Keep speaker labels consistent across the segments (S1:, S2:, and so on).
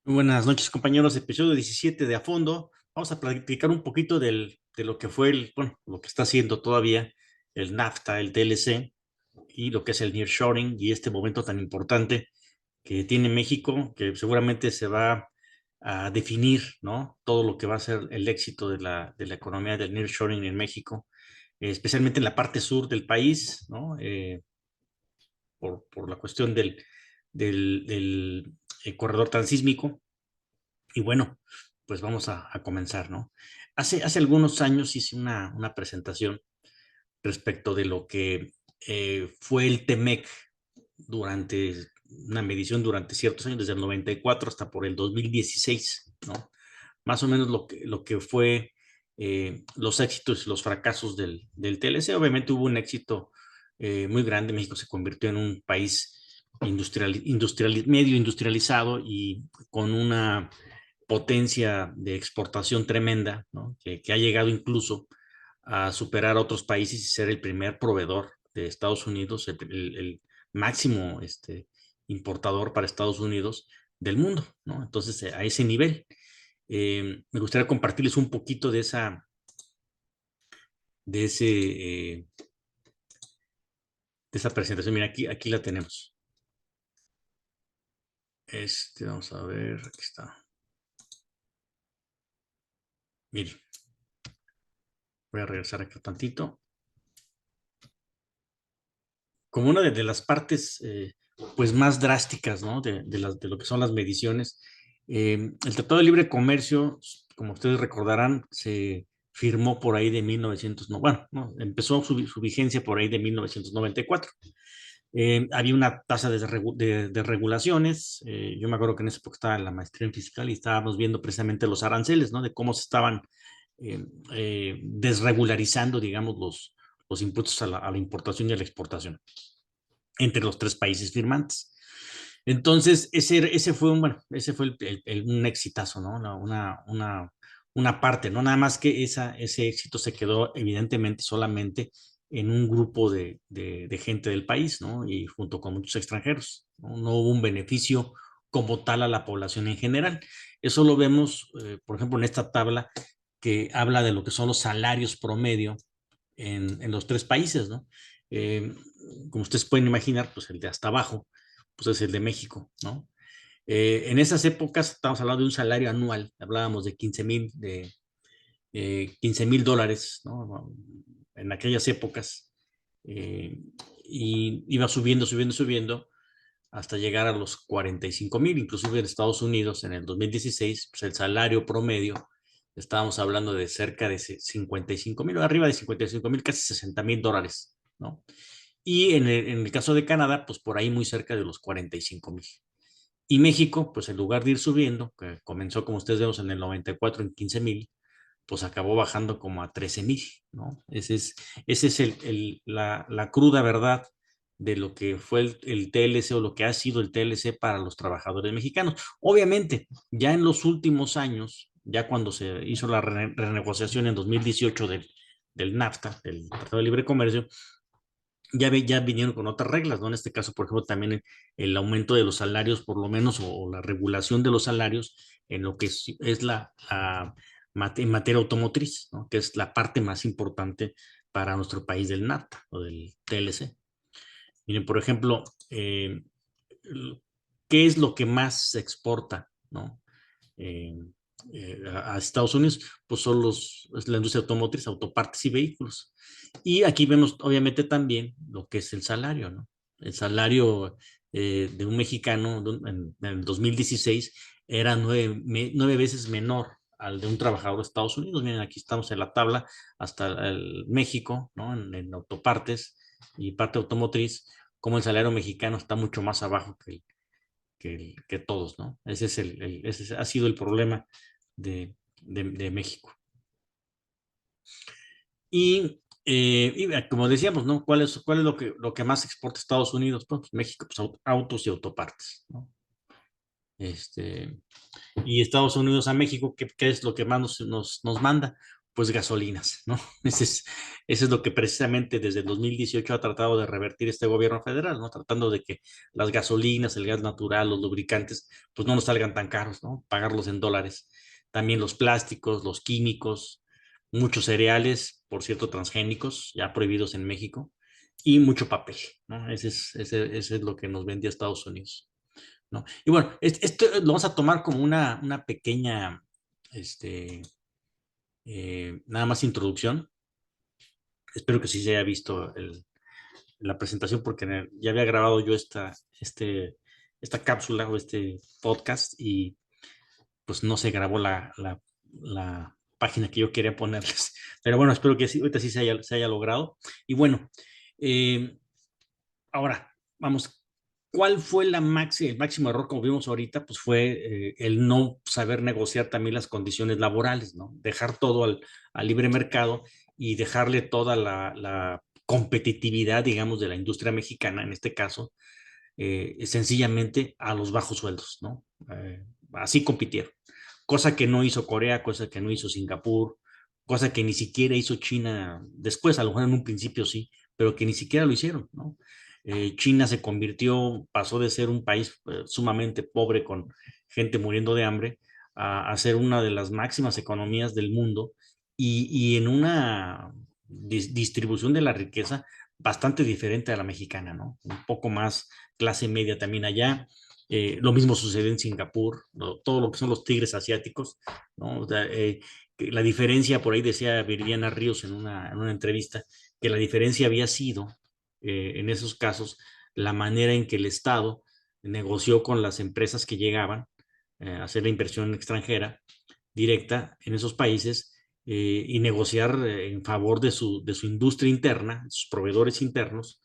S1: Muy buenas noches, compañeros. Episodio 17 de A Fondo. Vamos a platicar un poquito de lo que fue bueno, lo que está haciendo todavía el NAFTA, el TLC y lo que es el nearshoring y este momento tan importante que tiene México, que seguramente se va a definir, ¿no? Todo lo que va a ser el éxito de la economía del nearshoring en México, especialmente en la parte sur del país, ¿no? Por la cuestión del corredor transísmico. Y bueno, pues vamos a comenzar, ¿no? Hace algunos años hice una presentación respecto de lo que fue el TEMEC durante una medición durante ciertos años, desde el 94 hasta por el 2016, ¿no? Más o menos lo que fue los éxitos y los fracasos del TLC. Obviamente hubo un éxito muy grande. México se convirtió en un país medio industrializado y con una potencia de exportación tremenda, ¿no? Que ha llegado incluso a superar a otros países y ser el primer proveedor de Estados Unidos, el máximo importador para Estados Unidos del mundo, ¿no? Entonces, a ese nivel. Me gustaría compartirles un poquito de, ese, de esa presentación. Mira, aquí la tenemos. Vamos a ver, aquí está. Miren, voy a regresar acá tantito. Como una de las partes pues más drásticas, ¿no? De lo que son las mediciones. El Tratado de Libre Comercio, como ustedes recordarán, se firmó por ahí de 1900, no, bueno, no, empezó su vigencia por ahí de 1994. Había una tasa de regulaciones. Yo me acuerdo que en esa época estaba en la maestría en fiscal y estábamos viendo precisamente los aranceles, ¿no? De cómo se estaban desregularizando, digamos, los impuestos a la importación y a la exportación entre los tres países firmantes. Entonces, ese fue un exitazo, ¿no? Una parte, ¿no? Nada más que ese éxito se quedó evidentemente solamente en un grupo de gente del país, ¿no? Y junto con muchos extranjeros, ¿no? No hubo un beneficio como tal a la población en general. Eso lo vemos, por ejemplo, en esta tabla que habla de lo que son los salarios promedio en los tres países, ¿no? Eh, Como ustedes pueden imaginar, pues el de hasta abajo, pues es el de México, ¿no? En esas épocas estamos hablando de un salario anual, hablábamos de 15 mil dólares, ¿no? En aquellas épocas, eh, y iba subiendo, subiendo, subiendo, hasta llegar a los 45,000, inclusive en Estados Unidos en el 2016, pues el salario promedio, estábamos hablando de cerca de 55,000, arriba de 55,000, casi 60,000 dólares, ¿no? Y en el caso de Canadá, pues por ahí muy cerca de los 45,000. Y México, pues en lugar de ir subiendo, que comenzó, como ustedes vemos, en el 94 en 15,000, pues acabó bajando como a 13,000, ¿no? Ese es la cruda verdad de lo que fue el TLC o lo que ha sido el TLC para los trabajadores mexicanos. Obviamente, ya en los últimos años, ya cuando se hizo la renegociación en 2018 del NAFTA, del Tratado de Libre Comercio, ya vinieron con otras reglas, ¿no? En este caso, por ejemplo, también el aumento de los salarios, por lo menos, o la regulación de los salarios en lo que es en materia automotriz, ¿no? Que es la parte más importante para nuestro país del NAFTA o del TLC. Miren, por ejemplo, ¿qué es lo que más se exporta, ¿no? Eh, a Estados Unidos, pues es la industria automotriz, autopartes y vehículos. Y aquí vemos obviamente también lo que es el salario, ¿no? El salario de un mexicano en el 2016 era 9 veces menor al de un trabajador de Estados Unidos. Miren, aquí estamos en la tabla hasta el México, ¿no? En autopartes y parte automotriz, como el salario mexicano está mucho más abajo que todos, ¿no? Ese ha sido el problema de México. Y como decíamos, ¿no? ¿Cuál es lo que más exporta Estados Unidos? Pues México, pues autos y autopartes, ¿no? Este, y Estados Unidos a México, ¿qué es lo que más nos manda? pues gasolinas, ¿no? Ese es lo que precisamente desde el 2018 ha tratado de revertir este gobierno federal, ¿no? Tratando de que las gasolinas, el gas natural, los lubricantes, pues no nos salgan tan caros, ¿no? Pagarlos en dólares. También los plásticos, los químicos, muchos cereales, por cierto, transgénicos, ya prohibidos en México, y mucho papel, ¿no? Ese es lo que nos vendía Estados Unidos, ¿no? Y bueno, esto lo vamos a tomar como una pequeña, este, nada más introducción. Espero que sí se haya visto la presentación porque ya había grabado yo esta cápsula o este podcast y pues no se grabó la página que yo quería ponerles. Pero bueno, espero que sí, ahorita sí se haya logrado. Y bueno, eh, ahora vamos. ¿Cuál fue el máximo error, como vimos ahorita? Pues fue el no saber negociar también las condiciones laborales, ¿no? Dejar todo al libre mercado y dejarle toda la competitividad, digamos, de la industria mexicana, en este caso, sencillamente a los bajos sueldos, ¿no? Así compitieron. Cosa que no hizo Corea, cosa que no hizo Singapur, cosa que ni siquiera hizo China después, a lo mejor en un principio sí, pero que ni siquiera lo hicieron, ¿no? China se convirtió, pasó de ser un país sumamente pobre con gente muriendo de hambre a ser una de las máximas economías del mundo y en una distribución de la riqueza bastante diferente a la mexicana, ¿no? Un poco más clase media también allá. Lo mismo sucede en Singapur, todo lo que son los tigres asiáticos, ¿no? O sea, que la diferencia, por ahí decía Viridiana Ríos en una entrevista, que la diferencia había sido, en esos casos, la manera en que el Estado negoció con las empresas que llegaban a hacer la inversión extranjera directa en esos países y negociar en favor de su industria interna, de sus proveedores internos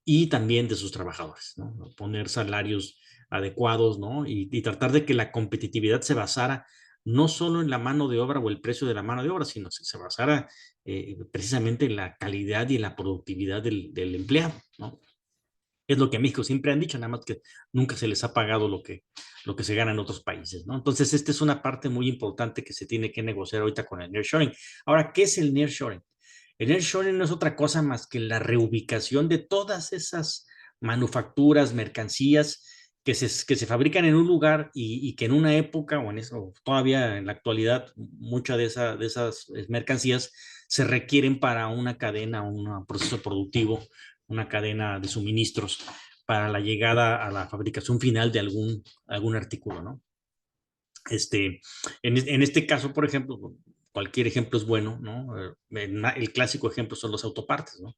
S1: y también de sus trabajadores, ¿no? Poner salarios adecuados, ¿no? Y tratar de que la competitividad se basara no solo en la mano de obra o el precio de la mano de obra, sino que se basara precisamente en la calidad y en la productividad del empleado, ¿no? Es lo que a México siempre han dicho, nada más que nunca se les ha pagado lo que se gana en otros países, ¿no? Entonces, esta es una parte muy importante que se tiene que negociar ahorita con el nearshoring. Ahora, ¿qué es el nearshoring? El nearshoring no es otra cosa más que la reubicación de todas esas manufacturas, mercancías que se fabrican en un lugar y que en una época o en eso, todavía en la actualidad, muchas de esas mercancías se requieren para una cadena, un proceso productivo, una cadena de suministros para la llegada a la fabricación final de algún artículo, ¿no? Este, en este caso, por ejemplo, cualquier ejemplo es bueno, ¿no? El clásico ejemplo son los autopartes, ¿no?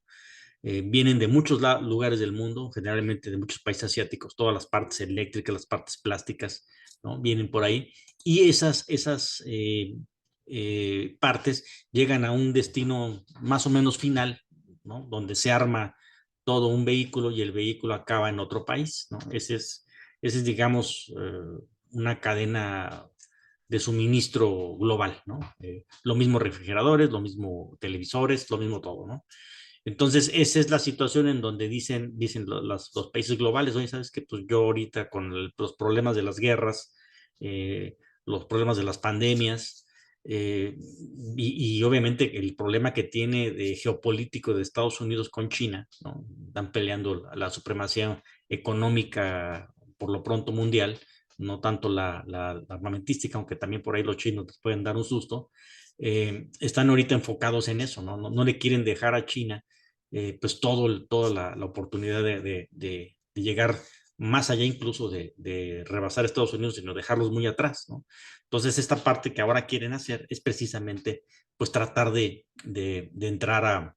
S1: Vienen de muchos lugares del mundo, generalmente de muchos países asiáticos, todas las partes eléctricas, las partes plásticas, ¿no? Vienen por ahí y esas partes llegan a un destino más o menos final, ¿no? Donde se arma todo un vehículo y el vehículo acaba en otro país, ¿no? Ese es digamos, una cadena de suministro global, ¿no? Lo mismo refrigeradores, lo mismo televisores, lo mismo todo, ¿no? Entonces, esa es la situación en donde dicen los países globales, oye, ¿sabes qué? Pues yo ahorita con los problemas de las guerras, los problemas de las pandemias, y obviamente el problema que tiene de geopolítico de Estados Unidos con China, ¿no? Están peleando la supremacía económica por lo pronto mundial, no tanto la armamentística, aunque también por ahí los chinos les pueden dar un susto. Están ahorita enfocados en eso, ¿no? No le quieren dejar a China pues toda la oportunidad de llegar más allá incluso de rebasar a Estados Unidos, sino dejarlos muy atrás, ¿no? Entonces, esta parte que ahora quieren hacer es precisamente pues tratar de entrar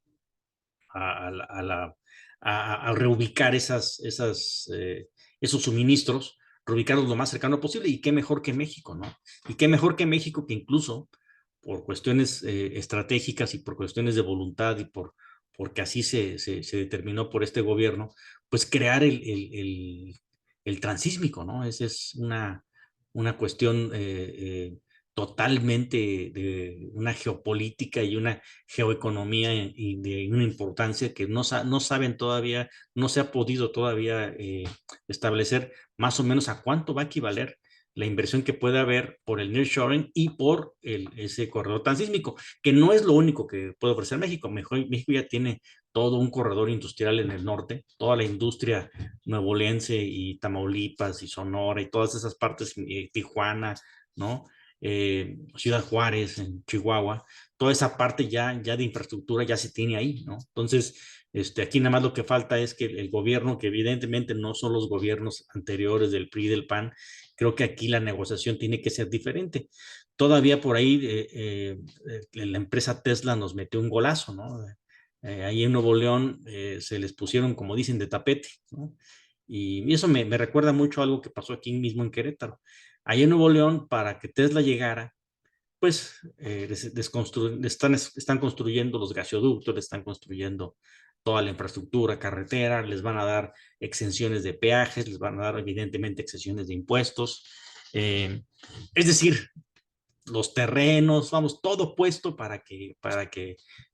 S1: a reubicar esos suministros, reubicarlos lo más cercano posible, y qué mejor que México, ¿no? Y qué mejor que México que incluso por cuestiones estratégicas y por cuestiones de voluntad y porque así se determinó por este gobierno, pues crear el transísmico, ¿no? Esa es una cuestión totalmente de una geopolítica y una geoeconomía y de una importancia que no saben todavía, no se ha podido todavía establecer más o menos a cuánto va a equivaler la inversión que puede haber por el nearshoring y por ese corredor tan sísmico, que no es lo único que puede ofrecer México. México ya tiene todo un corredor industrial en el norte, toda la industria nuevolense y Tamaulipas y Sonora y todas esas partes, Tijuana, ¿no? Ciudad Juárez, en Chihuahua, toda esa parte ya de infraestructura ya se tiene ahí, ¿no? Entonces, aquí nada más lo que falta es que el gobierno, que evidentemente no son los gobiernos anteriores del PRI y del PAN, creo que aquí la negociación tiene que ser diferente. Todavía por ahí la empresa Tesla nos metió un golazo, ¿no? Ahí en Nuevo León se les pusieron, como dicen, de tapete, ¿no? Y eso me recuerda mucho a algo que pasó aquí mismo en Querétaro. Ahí en Nuevo León, para que Tesla llegara, pues están construyendo los gasoductos, están construyendo toda la infraestructura, carretera, les van a dar exenciones de peajes, les van a dar evidentemente exenciones de impuestos. Es decir, los terrenos, vamos, todo puesto para que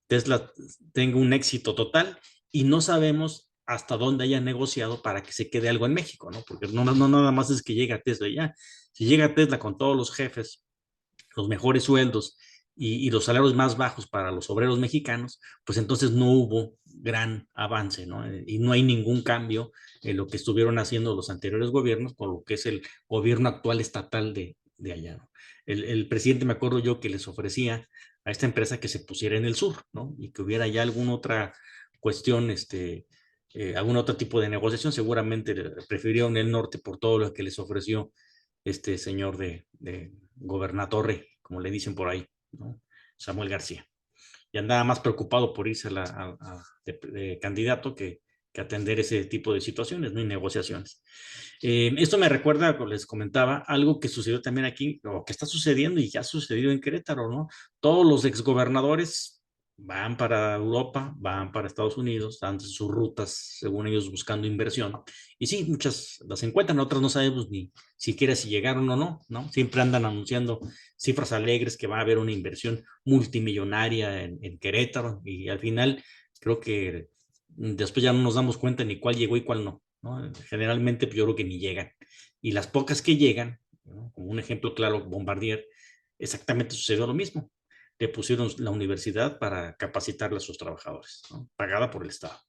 S1: Tesla tenga un éxito total y no sabemos hasta dónde haya negociado para que se quede algo en México, ¿no? Porque no nada más es que llegue a Tesla ya. Si llega a Tesla con todos los jefes, los mejores sueldos y los salarios más bajos para los obreros mexicanos, pues entonces no hubo gran avance, ¿no? Y no hay ningún cambio en lo que estuvieron haciendo los anteriores gobiernos con lo que es el gobierno actual estatal de allá, ¿no? El presidente, me acuerdo yo, que les ofrecía a esta empresa que se pusiera en el sur, ¿no? Y que hubiera ya alguna otra cuestión, algún otro tipo de negociación, seguramente prefirieron el norte por todo lo que les ofreció este señor de Gobernatorre, como le dicen por ahí, ¿no? Samuel García. Y andaba más preocupado por irse de candidato que atender ese tipo de situaciones, ¿no? Y negociaciones. Esto me recuerda, como les comentaba, algo que sucedió también aquí, o que está sucediendo y ya ha sucedido en Querétaro, ¿no? Todos los exgobernadores van para Europa, van para Estados Unidos, dan sus rutas, según ellos, buscando inversión. Y sí, muchas las encuentran, otras no sabemos ni siquiera si llegaron o no, ¿no? Siempre andan anunciando cifras alegres que va a haber una inversión multimillonaria en Querétaro y al final creo que después ya no nos damos cuenta ni cuál llegó y cuál no, ¿no? Generalmente yo creo que ni llegan. Y las pocas que llegan, ¿no? Como un ejemplo claro, Bombardier, exactamente sucedió lo mismo. Le pusieron la universidad para capacitarle a sus trabajadores, ¿no? Pagada por el Estado.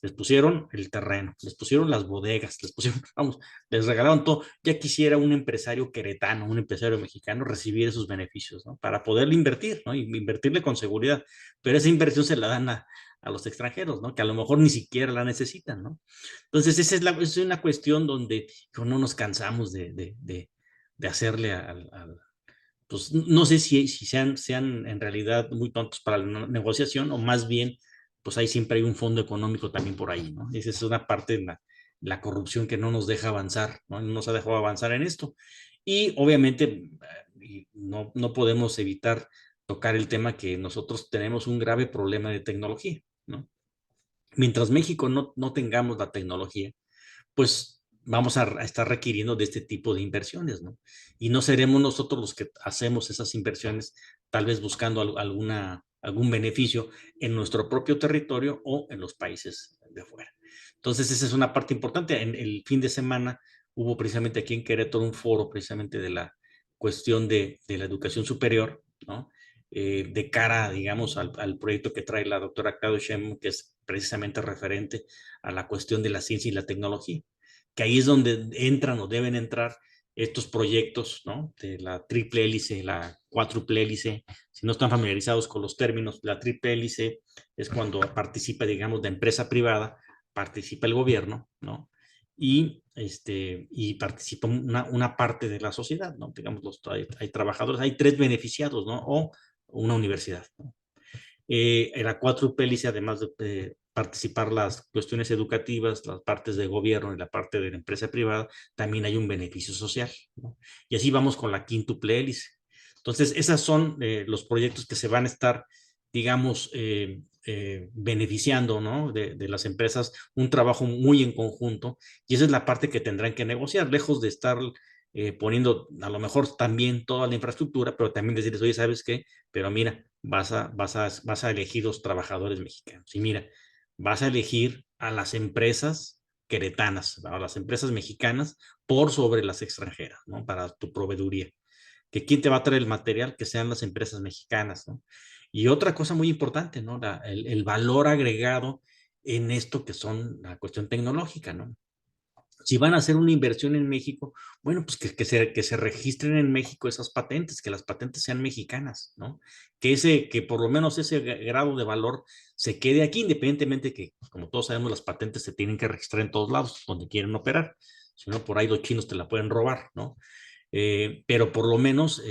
S1: Les pusieron el terreno, les pusieron las bodegas, les pusieron, vamos, les regalaron todo. Ya quisiera un empresario queretano, un empresario mexicano recibir esos beneficios, ¿no? Para poderle invertir, ¿no? Y invertirle con seguridad. Pero esa inversión se la dan a los extranjeros, ¿no? Que a lo mejor ni siquiera la necesitan, ¿no? Entonces, esa es una cuestión donde no nos cansamos de hacerle pues no sé si sean en realidad muy tontos para la negociación o más bien, pues ahí siempre hay un fondo económico también por ahí, ¿no? Esa es una parte de la corrupción que no nos deja avanzar, ¿no? No nos ha dejado avanzar en esto. Y obviamente no podemos evitar tocar el tema que nosotros tenemos un grave problema de tecnología, ¿no? Mientras México no tengamos la tecnología, pues vamos a estar requiriendo de este tipo de inversiones, ¿no? Y no seremos nosotros los que hacemos esas inversiones, tal vez buscando algún beneficio en nuestro propio territorio o en los países de afuera. Entonces, esa es una parte importante. En el fin de semana hubo precisamente aquí en Querétaro un foro precisamente de la cuestión de la educación superior, ¿no? De cara, digamos, al proyecto que trae la doctora Claudia Sheinbaum, que es precisamente referente a la cuestión de la ciencia y la tecnología, que ahí es donde entran o deben entrar estos proyectos, ¿no? De la triple hélice, la cuádruple hélice. Si no están familiarizados con los términos, la triple hélice es cuando participa, digamos, de empresa privada, participa el gobierno, ¿no? Y participa una parte de la sociedad, ¿no? Digamos, hay trabajadores, hay tres beneficiados, ¿no? O una universidad, ¿no? La cuádruple hélice, además de participar las cuestiones educativas, las partes de gobierno y la parte de la empresa privada, también hay un beneficio social, ¿no? Y así vamos con la quíntuple hélice. Entonces, esos son los proyectos que se van a estar, digamos, beneficiando, ¿no? De las empresas, un trabajo muy en conjunto, y esa es la parte que tendrán que negociar, lejos de estar poniendo a lo mejor también toda la infraestructura, pero también decirles, oye, ¿sabes qué? Pero mira, vas a elegir los trabajadores mexicanos. Y mira, vas a elegir a las empresas queretanas, a las empresas mexicanas por sobre las extranjeras, ¿no? Para tu proveeduría. Que quién te va a traer el material, que sean las empresas mexicanas, ¿no? Y otra cosa muy importante, ¿no? El valor agregado en esto que son la cuestión tecnológica, ¿no? Si van a hacer una inversión en México, bueno, pues que se registren en México esas patentes, que las patentes sean mexicanas, ¿no? Que por lo menos ese grado de valor se quede aquí, independientemente que, como todos sabemos, las patentes se tienen que registrar en todos lados donde quieren operar. Si no, por ahí los chinos te la pueden robar, ¿no? Pero por lo menos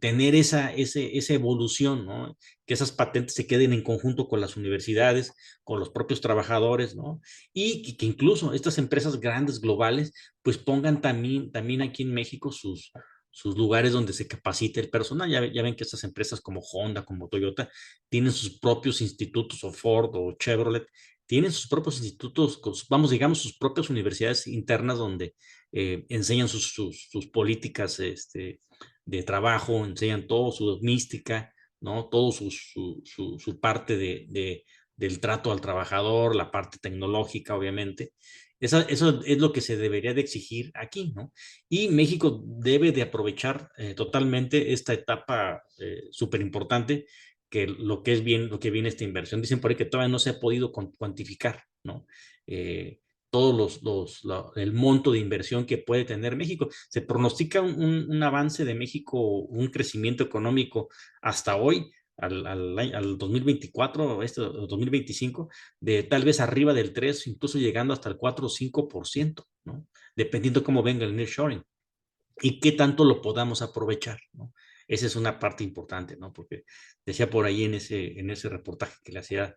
S1: tener esa evolución, ¿no? Que esas patentes se queden en conjunto con las universidades, con los propios trabajadores, ¿no? Y que incluso estas empresas grandes, globales, pues pongan también aquí en México sus lugares donde se capacite el personal. Ya ven que estas empresas como Honda, como Toyota, tienen sus propios institutos, o Ford o Chevrolet, tienen sus propios institutos, vamos, digamos, sus propias universidades internas donde enseñan sus políticas de trabajo, enseñan todo su mística, ¿no? Todo su parte del trato al trabajador, la parte tecnológica, obviamente. Eso es lo que se debería de exigir aquí, ¿no? Y México debe de aprovechar totalmente esta etapa súper importante, que lo que viene esta inversión. Dicen por ahí que todavía no se ha podido cuantificar, ¿no? Todos el monto de inversión que puede tener México. Se pronostica un avance de México, un crecimiento económico hasta hoy, al 2024, 2025, de tal vez arriba del 3, incluso llegando hasta el 4 o 5%, ¿no? Dependiendo cómo venga el nearshoring y qué tanto lo podamos aprovechar, ¿no? Esa es una parte importante, ¿no? Porque decía por ahí en ese reportaje que le hacía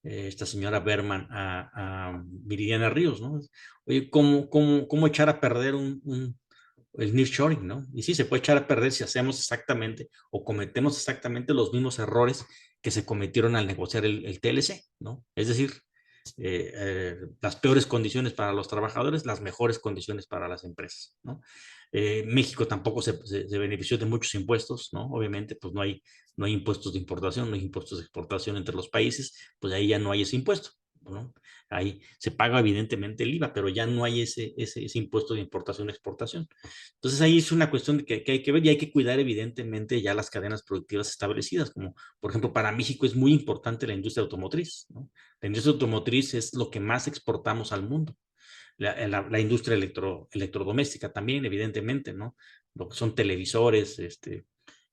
S1: esta señora Berman a Viridiana Ríos, ¿no? Oye, ¿cómo echar a perder el nearshoring, ¿no? Y sí, se puede echar a perder si hacemos exactamente o cometemos exactamente los mismos errores que se cometieron al negociar el TLC, ¿no? Es decir, las peores condiciones para los trabajadores, las mejores condiciones para las empresas, ¿no? México tampoco se benefició de muchos impuestos, ¿no? Obviamente, pues no hay impuestos de importación, no hay impuestos de exportación entre los países, pues ahí ya no hay ese impuesto, ¿no? Ahí se paga evidentemente el IVA, pero ya no hay ese impuesto de importación-exportación. Entonces ahí es una cuestión de que hay que ver y hay que cuidar evidentemente ya las cadenas productivas establecidas, como por ejemplo para México es muy importante la industria automotriz, ¿no? La industria automotriz es lo que más exportamos al mundo. La industria electrodoméstica también, evidentemente, ¿no? Lo que son televisores,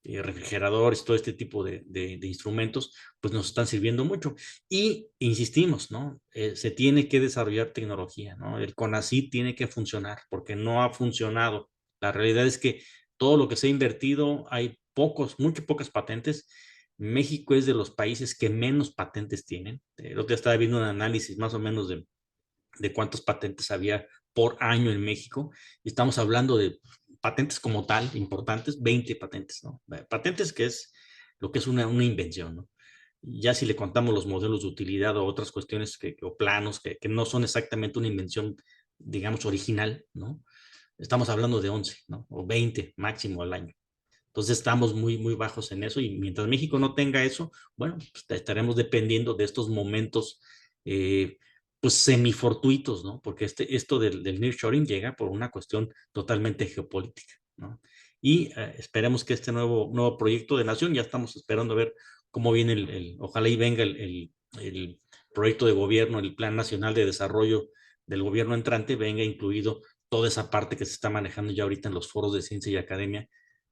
S1: refrigeradores, todo este tipo de instrumentos, pues nos están sirviendo mucho. Y insistimos, ¿no? Se tiene que desarrollar tecnología, ¿no? El CONACYT tiene que funcionar porque no ha funcionado. La realidad es que todo lo que se ha invertido, hay muy pocas patentes. México es de los países que menos patentes tienen. El otro día estaba viendo un análisis más o menos de cuántas patentes había por año en México. Y estamos hablando de patentes como tal, importantes, 20 patentes, ¿no? Patentes que es lo que es una invención, ¿no? Ya si le contamos los modelos de utilidad o otras cuestiones o planos que no son exactamente una invención, digamos, original, ¿no? Estamos hablando de 11, ¿no? O 20 máximo al año. Entonces estamos muy bajos en eso y mientras México no tenga eso, bueno, pues estaremos dependiendo de estos momentos eh, pues semifortuitos, ¿no? Porque esto del nearshoring llega por una cuestión totalmente geopolítica, ¿no? Y esperemos que este nuevo proyecto de nación, ya estamos esperando a ver cómo viene ojalá y venga el proyecto de gobierno, el Plan Nacional de Desarrollo del gobierno entrante, venga incluido toda esa parte que se está manejando ya ahorita en los foros de ciencia y academia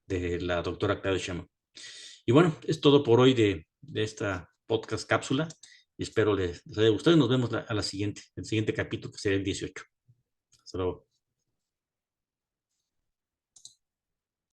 S1: de la doctora Claudia Sheinbaum. Y bueno, es todo por hoy de esta podcast cápsula y espero les haya gustado y nos vemos a la siguiente, el siguiente capítulo que será el 18. Hasta luego.